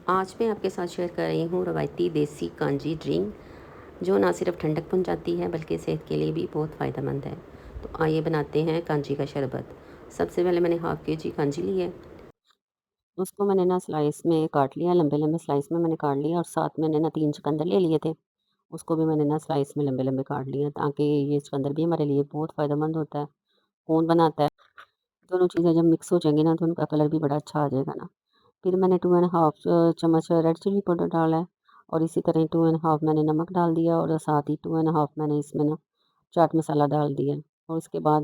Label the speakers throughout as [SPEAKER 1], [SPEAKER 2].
[SPEAKER 1] आज मैं आपके साथ शेयर कर रही हूँ रवायती देसी कांजी ड्रिंक, जो ना सिर्फ ठंडक पहुँचाती है बल्कि सेहत के लिए भी बहुत फ़ायदेमंद है। तो आइए बनाते हैं कांजी का शरबत। सबसे पहले मैंने हाफ़ केजी कांजी ली है। उसको मैंने ना स्लाइस में काट लिया, लंबे-लंबे स्लाइस में मैंने काट लिया और साथ मैंने ना 3 चुकंदर ले लिए थे। उसको भी मैंने ना स्लाइस में लंबे-लंबे काट लिया, ताकि ये चुकंदर भी हमारे लिए बहुत फ़ायदेमंद होता है, खून बनाता है। दोनों चीज़ें जब मिक्स हो जाएँगी ना तो उनका कलर भी बड़ा अच्छा आ जाएगा ना। फिर मैंने 2 एंड हाफ़ चम्मच रेड चिली पाउडर डाला है और इसी तरह 2 एंड हाफ़ मैंने नमक डाल दिया और साथ ही 2 एंड हाफ़ मैंने इसमें ना चाट मसाला डाल दिया और उसके बाद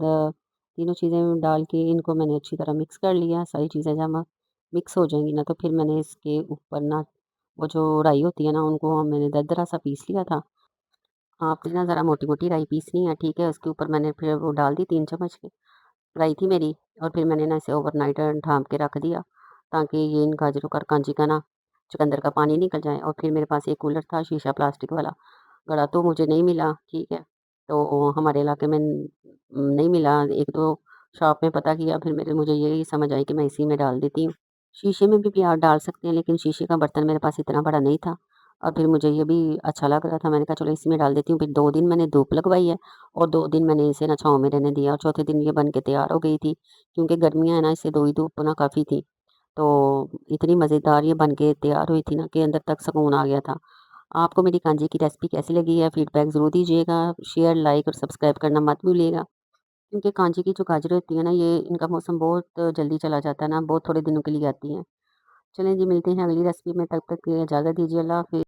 [SPEAKER 1] तीनों चीज़ें डाल के इनको मैंने अच्छी तरह मिक्स कर लिया। सारी चीज़ें जब मिक्स हो जाएँगी ना तो फिर मैंने इसके ऊपर ना वो जो राई होती है ना उनको मैंने दरदरा सा पीस लिया था। आपने ना ज़रा मोटी-मोटी राई पीसनी है, ठीक है? उसके ऊपर मैंने फिर वो डाल दी 3 चम्मच की राई थी मेरी और फिर मैंने ना इसे ओवरनाइट ढाँप के रख दिया, ताकि ये इन गाजरों का और कांजी का ना चुकंदर का पानी निकल जाए। और फिर मेरे पास एक कूलर था शीशा प्लास्टिक वाला, घड़ा तो मुझे नहीं मिला, ठीक है? तो हमारे इलाके में नहीं मिला, 1-2 शॉप में पता किया, फिर मुझे यही समझ आई कि मैं इसी में डाल देती हूँ। शीशे में भी आप डाल सकते हैं, लेकिन शीशे का बर्तन मेरे पास इतना बड़ा नहीं था और फिर मुझे ये भी अच्छा लग रहा था, मैंने कहा चलो इसी में डाल देती हूँ। फिर 2 दिन मैंने धूप लगवाई है और 2 दिन मैंने इसे ना छाँव में रहने दिया और चौथे दिन ये बन के तैयार हो गई थी। क्योंकि गर्मियाँ हैं ना, इससे 2 ही धूप ना काफ़ी थी। तो इतनी मज़ेदार ये बन के तैयार हुई थी ना कि अंदर तक सुकून आ गया था। आपको मेरी कांजी की रेसिपी कैसी लगी है? फीडबैक ज़रूर दीजिएगा। शेयर, लाइक और सब्सक्राइब करना मत भूलिएगा। क्योंकि कांजी की जो गाजरें होती है ना, ये इनका मौसम बहुत जल्दी चला जाता है ना, बहुत थोड़े दिनों के लिए आती हैं। चलें जी, मिलते हैं अगली रेसिपी में, तब तक के लिए इजाज़त दीजिए। अल्लाह हाफ़िज़।